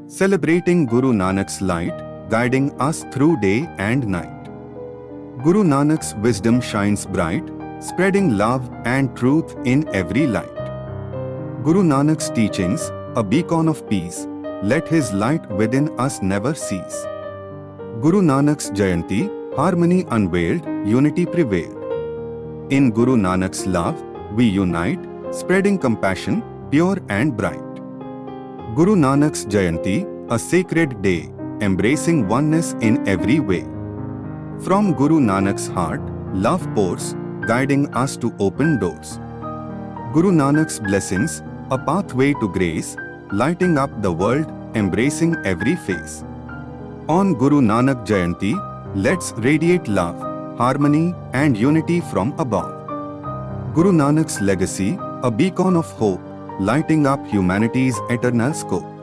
celebrating Guru Nanak's light, guiding us through day and night. Guru Nanak's wisdom shines bright, spreading love and truth in every light. Guru Nanak's teachings, a beacon of peace, let his light within us never cease. Guru Nanak's Jayanti, harmony unveiled, unity prevailed. In Guru Nanak's love, we unite, spreading compassion, pure and bright. Guru Nanak's Jayanti, a sacred day, embracing oneness in every way. From Guru Nanak's heart, love pours, guiding us to open doors. Guru Nanak's blessings, a pathway to grace, lighting up the world, embracing every face. On Guru Nanak Jayanti, let's radiate love, harmony and unity from above. Guru Nanak's legacy, a beacon of hope, lighting up humanity's eternal scope.